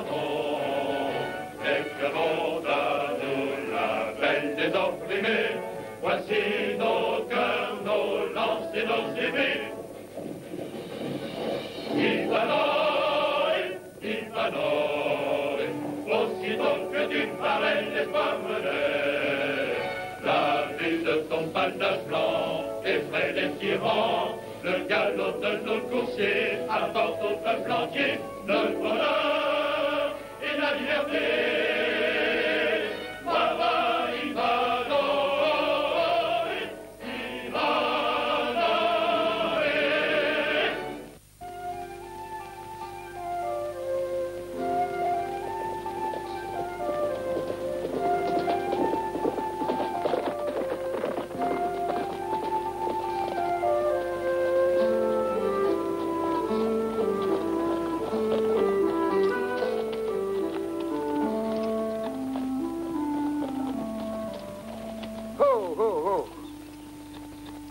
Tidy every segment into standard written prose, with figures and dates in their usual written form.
abandon. Écrivons à nous la belle des opprimés. Voici nos cœurs, nos lances et nos épées. Ivanhoe, aussitôt que tu parais l'espoir mené, la vue de ton panache blanc effraie les tyrans, le galop de nos coursiers apporte au peuple entier le bonheur et la liberté. Brava Ivanhoe,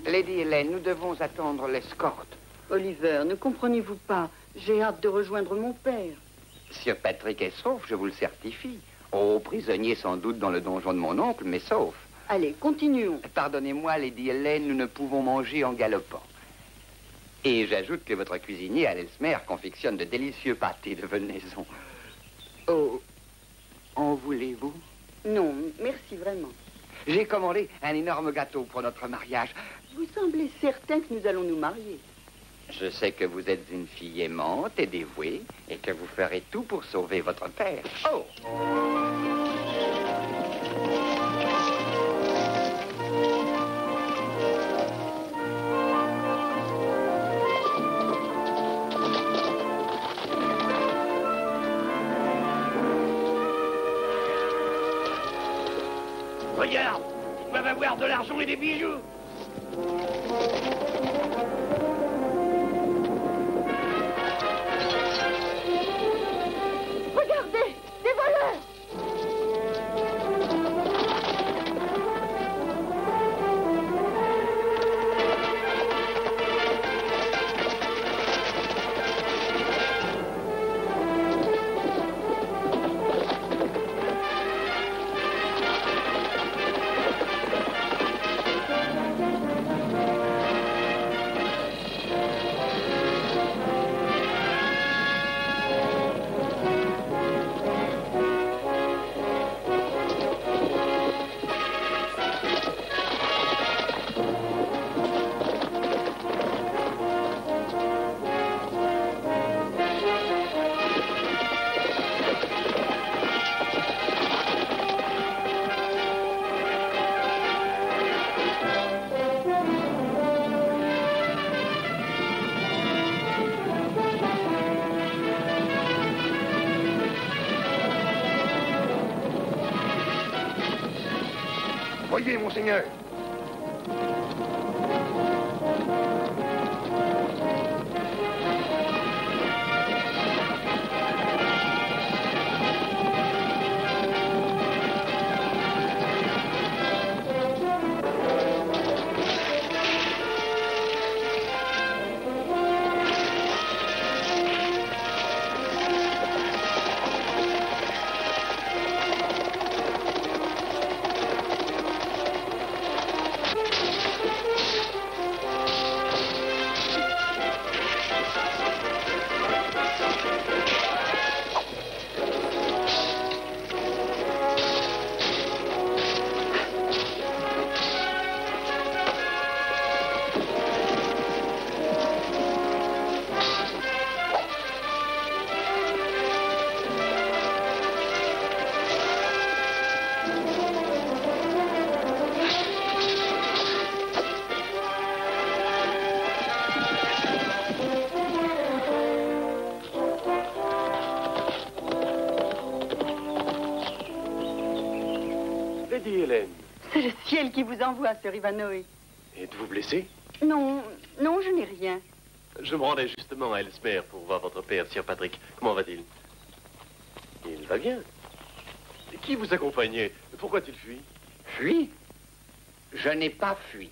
Lady Hélène, nous devons attendre l'escorte. Oliver, ne comprenez-vous pas? J'ai hâte de rejoindre mon père. Sir Patrick est sauf, je vous le certifie. Oh, prisonnier sans doute dans le donjon de mon oncle, mais sauf. Allez, continuons. Pardonnez-moi, Lady Hélène, nous ne pouvons manger en galopant. Et j'ajoute que votre cuisinier, Alesmer, confectionne de délicieux pâtés de venaison. Oh, en voulez-vous? Non, merci vraiment. J'ai commandé un énorme gâteau pour notre mariage. Vous semblez certain que nous allons nous marier. Je sais que vous êtes une fille aimante et dévouée et que vous ferez tout pour sauver votre père. Oh! Regarde, ils peuvent avoir de l'argent et des bijoux. Regardez, des voleurs! Voyez, monseigneur. Lady Hélène. C'est le ciel qui vous envoie, Sir Ivanhoe. Êtes-vous blessé? Non, non, je n'ai rien. Je me rendais justement à Ellesmere pour voir votre père, Sir Patrick. Comment va-t-il? Il va bien. Qui vous accompagnait? Pourquoi a-t-il fui? Fui? Je n'ai pas fui.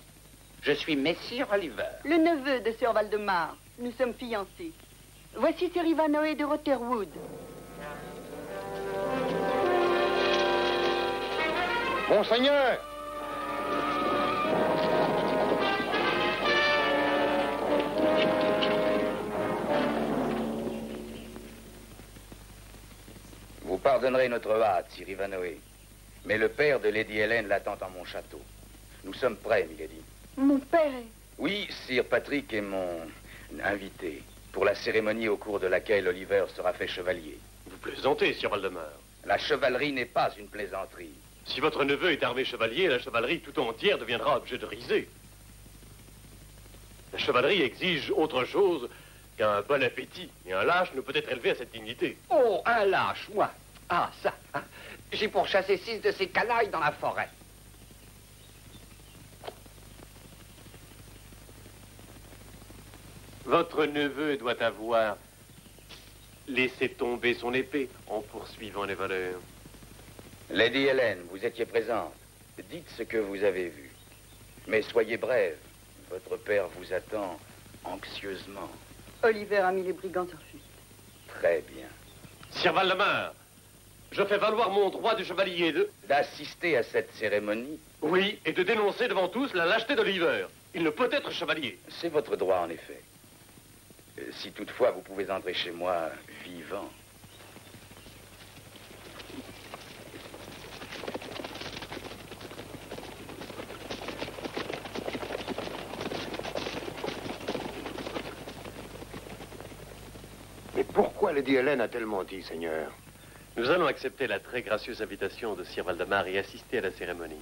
Je suis Messire Oliver. Le neveu de Sir Valdemar. Nous sommes fiancés. Voici Sir Ivanhoe de Rotherwood. Monseigneur! Vous pardonnerez notre hâte, Sir Ivanhoe. Mais le père de Lady Hélène l'attend en mon château. Nous sommes prêts, milady. Mon père est... Oui, Sir Patrick est mon invité pour la cérémonie au cours de laquelle Oliver sera fait chevalier. Vous plaisantez, Sir Valdemar. La chevalerie n'est pas une plaisanterie. Si votre neveu est armé chevalier, la chevalerie tout entière deviendra objet de risée. La chevalerie exige autre chose qu'un bon appétit. Et un lâche ne peut être élevé à cette dignité. Oh, un lâche, moi. Ah, ça. Hein. J'ai pourchassé 6 de ces canailles dans la forêt. Votre neveu doit avoir laissé tomber son épée en poursuivant les voleurs. Lady Hélène, vous étiez présente. Dites ce que vous avez vu. Mais soyez brève. Votre père vous attend anxieusement. Oliver a mis les brigands en fuite. Très bien. Sir Valdemar, je fais valoir mon droit de chevalier D'assister à cette cérémonie? Oui, et de dénoncer devant tous la lâcheté d'Oliver. Il ne peut être chevalier. C'est votre droit, en effet. Si toutefois vous pouvez entrer chez moi vivant. Mais pourquoi Lady Hélène a-t-elle menti, Seigneur? Nous allons accepter la très gracieuse invitation de Sir Valdemar et assister à la cérémonie.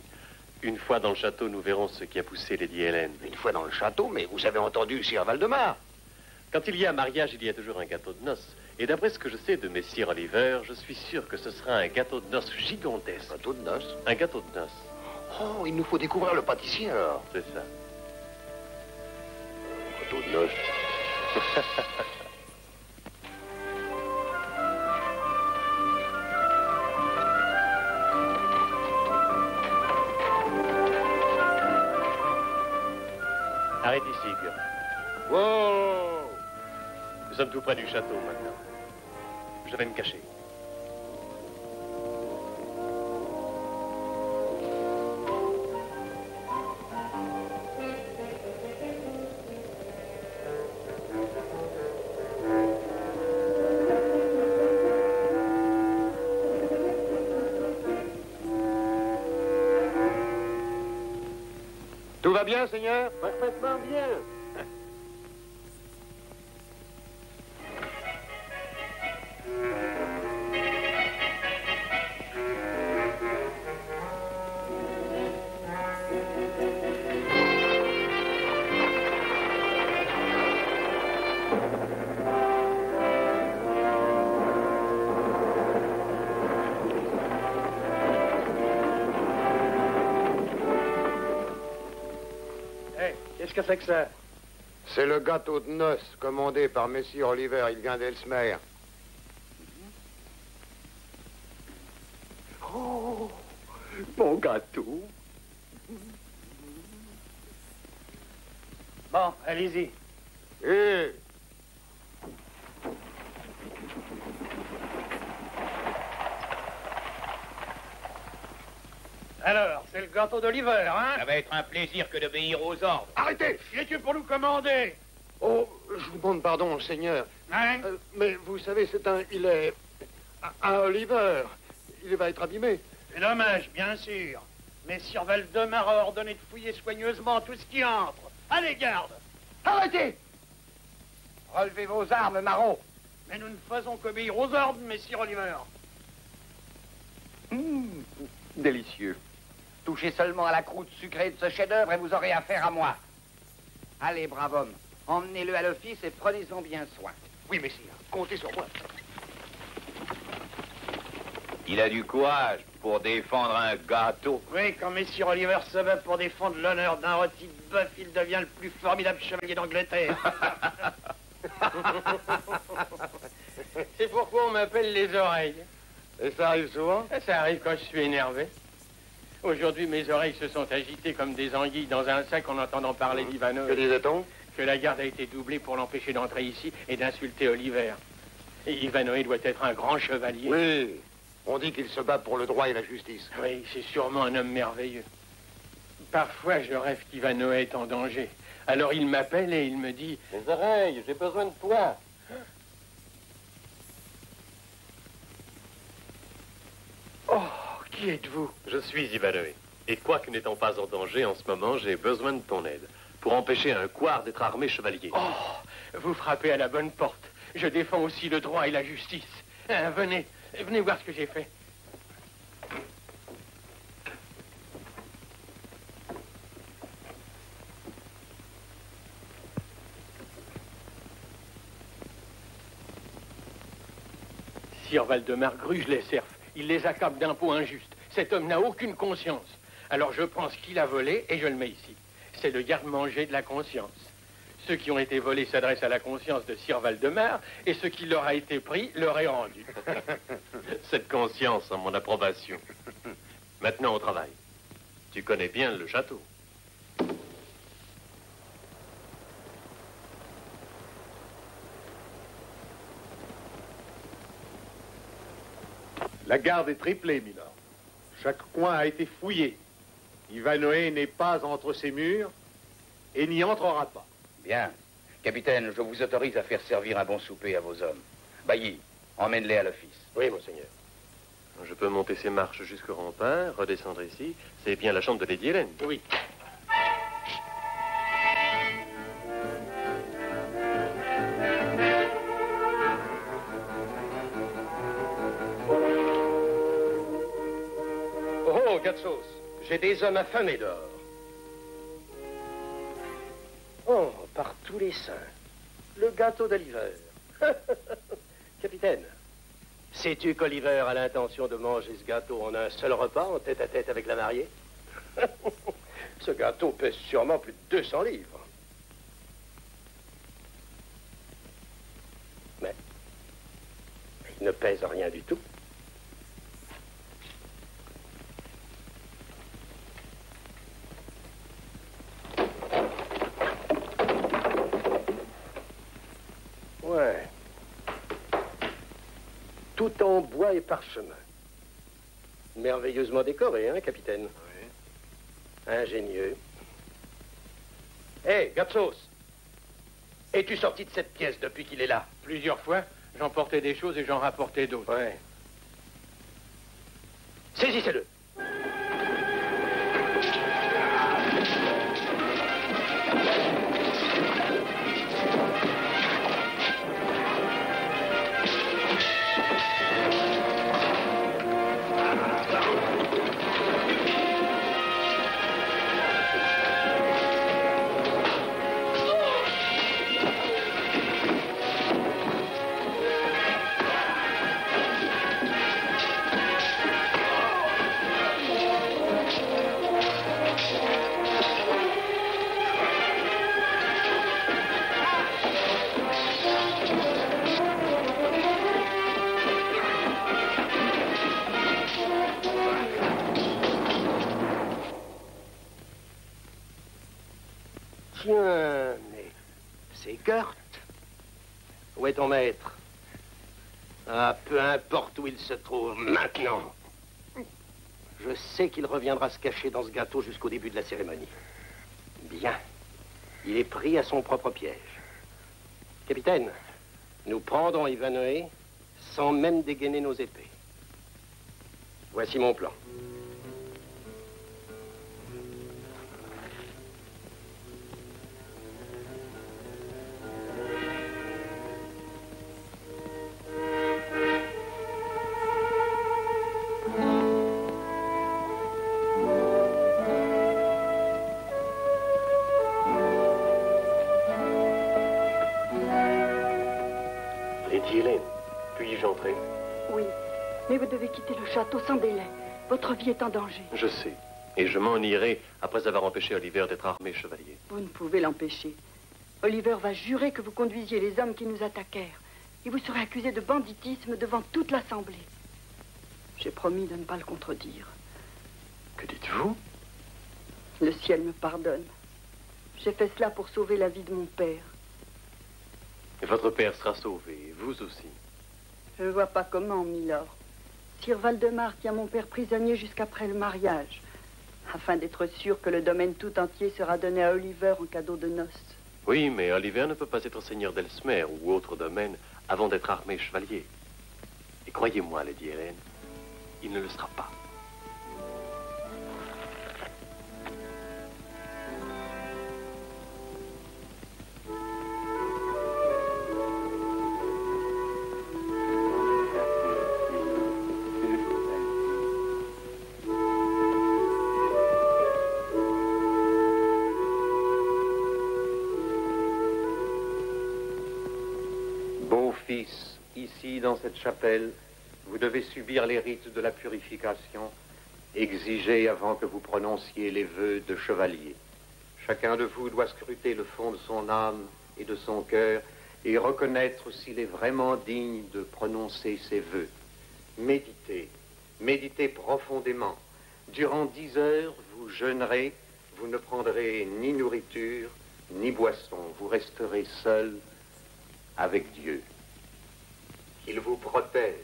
Une fois dans le château, nous verrons ce qui a poussé Lady Hélène. Une fois dans le château, mais vous avez entendu Sir Valdemar. Quand il y a mariage, il y a toujours un gâteau de noces. Et d'après ce que je sais de Messire Oliver, je suis sûr que ce sera un gâteau de noces gigantesque. Gâteau de noces? Un gâteau de noces. Oh, il nous faut découvrir le pâtissier, alors. C'est ça. Gâteau de noces. Arrête ici, Gur. Wow! Nous sommes tout près du château maintenant. Je vais me cacher. Tout va bien, Seigneur? Parfaitement bien. Qu'est-ce que c'est que ça? C'est le gâteau de noces commandé par Messire Oliver. Il vient d'Elsmer. Oh, mon gâteau. Bon, allez-y. Eh! Alors, c'est le gâteau d'Oliver, hein? Ça va être un plaisir que d'obéir aux ordres. Arrêtez! Qui es-tu pour nous commander? Oh, je vous demande pardon, Seigneur. Hein? Mais vous savez, il est... à Oliver. Il va être abîmé. C'est dommage, bien sûr. Mais Sir Valdemar a ordonné de fouiller soigneusement tout ce qui entre. Allez, garde! Arrêtez! Relevez vos armes, Marot. Mais nous ne faisons qu'obéir aux ordres, messire Oliver. Délicieux. Touchez seulement à la croûte sucrée de ce chef-d'œuvre et vous aurez affaire à moi. Allez, brave homme, emmenez-le à l'office et prenez-en bien soin. Oui, Messire, comptez sur moi. Il a du courage pour défendre un gâteau. Oui, quand messire Oliver se bat pour défendre l'honneur d'un rôti de bœuf, il devient le plus formidable chevalier d'Angleterre. C'est pourquoi on m'appelle les oreilles. Et ça arrive souvent? Ça arrive quand je suis énervé. Aujourd'hui, mes oreilles se sont agitées comme des anguilles dans un sac en entendant parler Que d'Ivanhoe. disait-on? Que la garde a été doublée pour l'empêcher d'entrer ici et d'insulter Oliver. Et Ivanhoe doit être un grand chevalier. Oui. On dit qu'il se bat pour le droit et la justice. Oui, c'est sûrement un homme merveilleux. Parfois, je rêve qu'Ivanoé est en danger. Alors il m'appelle et il me dit... Les oreilles, j'ai besoin de toi. Oh, qui êtes-vous? Je suis Ivanoé. Et quoique n'étant pas en danger en ce moment, j'ai besoin de ton aide. Pour empêcher un couard d'être armé chevalier. Oh, vous frappez à la bonne porte. Je défends aussi le droit et la justice. Venez, venez voir ce que j'ai fait. Sire Valdemar gruge les serfs. Il les accable d'impôts injustes. Cet homme n'a aucune conscience. Alors je pense qu'il a volé et je le mets ici. C'est le garde-manger de la conscience. Ceux qui ont été volés s'adressent à la conscience de Sire Valdemar et ce qui leur a été pris leur est rendu. Cette conscience a mon approbation. Maintenant au travail. Tu connais bien le château. La garde est triplée, milord. Chaque coin a été fouillé. Ivanoé n'est pas entre ces murs et n'y entrera pas. Bien. Capitaine, je vous autorise à faire servir un bon souper à vos hommes. Bailly, emmène-les à l'office. Oui, monseigneur. Je peux monter ces marches jusqu'au rempart, redescendre ici. C'est bien la chambre de Lady Hélène. Oui. Oh, Gatsos, j'ai des hommes affamés dehors. Oh, par tous les saints, le gâteau d'Oliver. Capitaine, sais-tu qu'Oliver a l'intention de manger ce gâteau en un seul repas, en tête-à-tête avec la mariée? Ce gâteau pèse sûrement plus de 200 livres. Mais il ne pèse rien du tout. Ouais. Tout en bois et parchemin. Merveilleusement décoré, hein, capitaine? Oui. Ingénieux. Hé, hey, Gatsos! Es-tu sorti de cette pièce depuis qu'il est là? Plusieurs fois, j'emportais des choses et j'en rapportais d'autres. Ouais. Saisissez-le! Tiens, mais c'est Gert. Où est ton maître? Ah, peu importe où il se trouve maintenant. Je sais qu'il reviendra se cacher dans ce gâteau jusqu'au début de la cérémonie. Bien. Il est pris à son propre piège. Capitaine, nous prendrons Ivanoé sans même dégainer nos épées. Voici mon plan. Lady Hélène, puis-je entrer? Oui, mais vous devez quitter le château sans délai. Votre vie est en danger. Je sais. Et je m'en irai après avoir empêché Oliver d'être armé chevalier. Vous ne pouvez l'empêcher. Oliver va jurer que vous conduisiez les hommes qui nous attaquèrent. Et vous serez accusé de banditisme devant toute l'Assemblée. J'ai promis de ne pas le contredire. Que dites-vous? Le ciel me pardonne. J'ai fait cela pour sauver la vie de mon père. Et votre père sera sauvé, vous aussi. Je ne vois pas comment, Milord. Sir Valdemar tient mon père prisonnier jusqu'après le mariage, afin d'être sûr que le domaine tout entier sera donné à Oliver en cadeau de noces. Oui, mais Oliver ne peut pas être seigneur d'Elsmer ou autre domaine avant d'être armé chevalier. Et croyez-moi, Lady Hélène, il ne le sera pas. Fils, ici dans cette chapelle, vous devez subir les rites de la purification exigés avant que vous prononciez les vœux de chevalier. Chacun de vous doit scruter le fond de son âme et de son cœur et reconnaître s'il est vraiment digne de prononcer ses vœux. Méditez, méditez profondément. Durant 10 heures, vous jeûnerez, vous ne prendrez ni nourriture, ni boisson. Vous resterez seul avec Dieu. Il vous protège.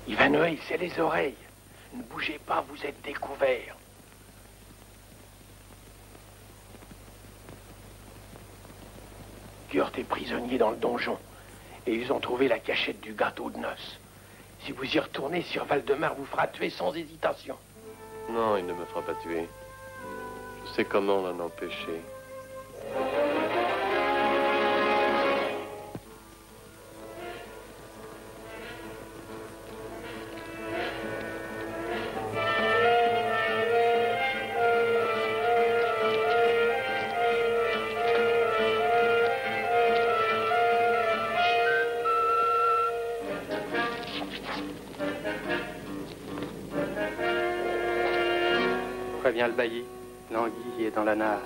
Ivanhoe, c'est les oreilles. Ne bougez pas, vous êtes découverts. Kurt est prisonnier dans le donjon et ils ont trouvé la cachette du gâteau de noces. Si vous y retournez, Sir Valdemar vous fera tuer sans hésitation. Non, il ne me fera pas tuer. Je sais comment l'en empêcher. Préviens le bailli. L'anguille est dans la nasse.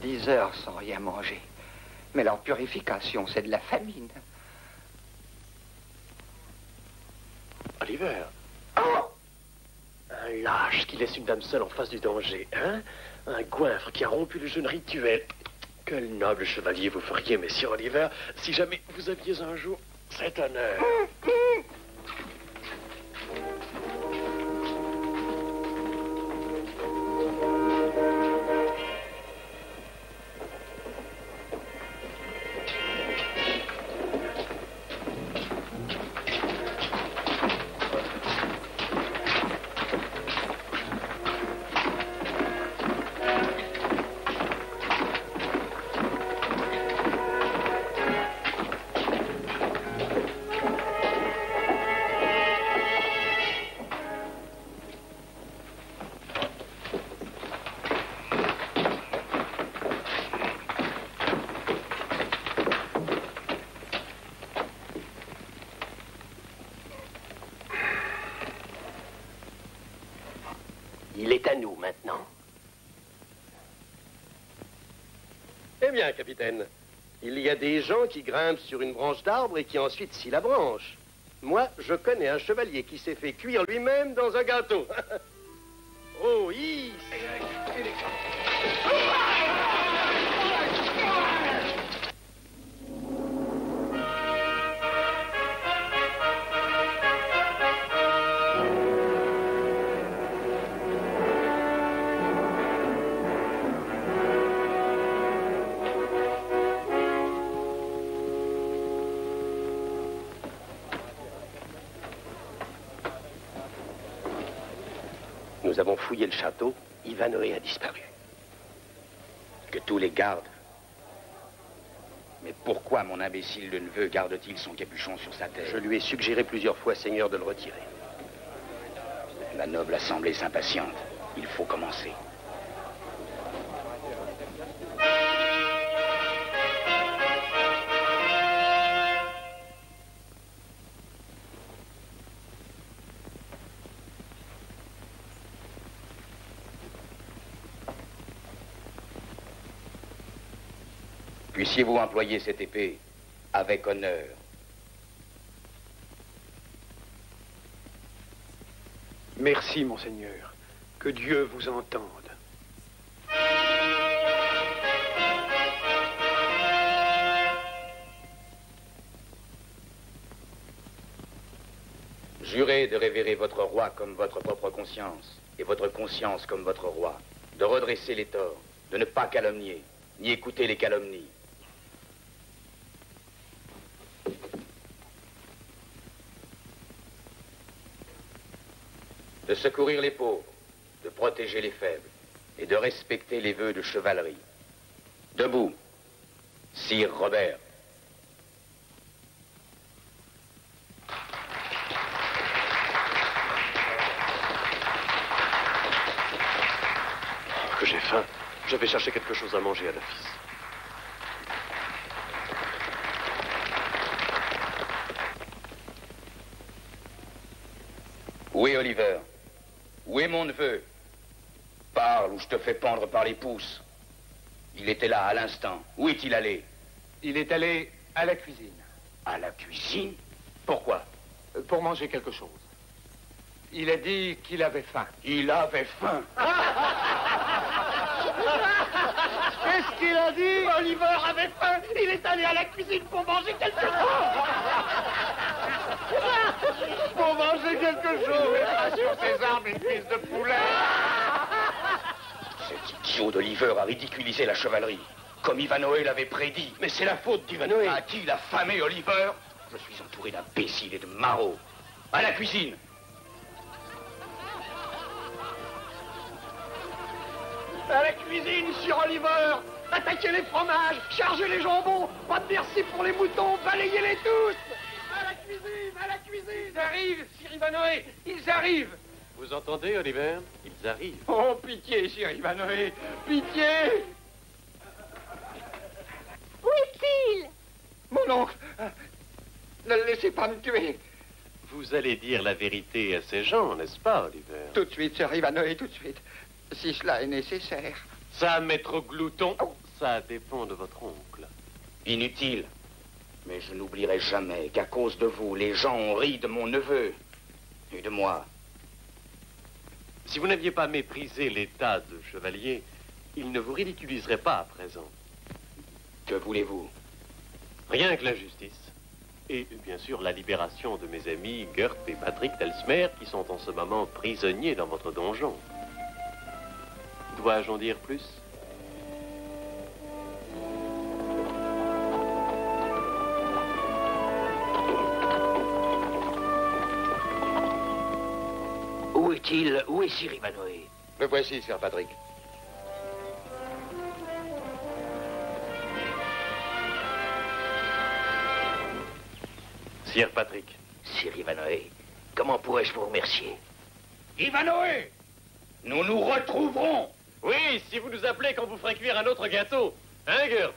Dix heures sans rien manger. Mais leur purification, c'est de la famine. Oliver. Oh! Un lâche qui laisse une dame seule en face du danger, hein? Un goinfre qui a rompu le jeûne rituel. Quel noble chevalier vous feriez, messieurs Oliver, si jamais vous aviez un jour cet honneur. Il est à nous maintenant. Eh bien, capitaine, il y a des gens qui grimpent sur une branche d'arbre et qui ensuite scient la branche. Moi, je connais un chevalier qui s'est fait cuire lui-même dans un gâteau. Oh, oui. Nous avons fouillé le château. Ivanhoe a disparu. Que tous les gardent. Mais pourquoi mon imbécile de neveu garde-t-il son capuchon sur sa tête? Je lui ai suggéré plusieurs fois, Seigneur, de le retirer. La noble assemblée s'impatiente. Il faut commencer. Puissiez-vous employer cette épée avec honneur. Merci, monseigneur. Que Dieu vous entende. Jurez de révérer votre roi comme votre propre conscience, et votre conscience comme votre roi, de redresser les torts, de ne pas calomnier, ni écouter les calomnies. De secourir les pauvres, de protéger les faibles, et de respecter les vœux de chevalerie. Debout, Sire Robert. Que j'ai faim. Je vais chercher quelque chose à manger à l'office. Où est Oliver? Où est mon neveu? Parle ou je te fais pendre par les pouces. Il était là à l'instant. Où est-il allé? Il est allé à la cuisine. À la cuisine? Pourquoi? Pour manger quelque chose. Il a dit qu'il avait faim. Il avait faim. Qu'est-ce qu'il a dit? Oliver avait faim. Il est allé à la cuisine pour manger quelque chose. Pour manger quelque chose. Et pas sur ses armes une cuisse de poulet. Cet idiot d'Oliver a ridiculisé la chevalerie, comme Ivanhoe l'avait prédit. Mais c'est la faute d'Ivanhoe. A-t-il affamé Oliver? Je suis entouré d'imbéciles et de marauds. À la cuisine. À la cuisine, Sir Oliver. Attaquez les fromages, chargez les jambons. Pas de merci pour les moutons, balayez-les tous. À la cuisine, à la cuisine. Ils arrivent, Sir Ivanhoe. Ils arrivent. Vous entendez, Oliver? Ils arrivent. Oh, pitié, Sir Ivanhoe. Pitié. Où est-il? Mon oncle, ne le laissez pas me tuer. Vous allez dire la vérité à ces gens, n'est-ce pas, Oliver? Tout de suite, Sir Ivanhoe, tout de suite. Si cela est nécessaire. Ça, maître Glouton, ça dépend de votre oncle. Inutile. Mais je n'oublierai jamais qu'à cause de vous, les gens ont ri de mon neveu. Et de moi. Si vous n'aviez pas méprisé l'état de chevalier, il ne vous ridiculiserait pas à présent. Que voulez-vous? Rien que la justice. Et bien sûr la libération de mes amis Gert et Patrick d'Elsmer qui sont en ce moment prisonniers dans votre donjon. Dois-je en dire plus? Où est-il? Où est Sir Ivanhoe? Le voici, Sir Patrick. Sir Patrick. Sir Ivanhoe, comment pourrais-je vous remercier? Ivanhoe! Nous nous retrouverons! Oui, si vous nous appelez quand vous ferez cuire un autre gâteau. Hein, Gert?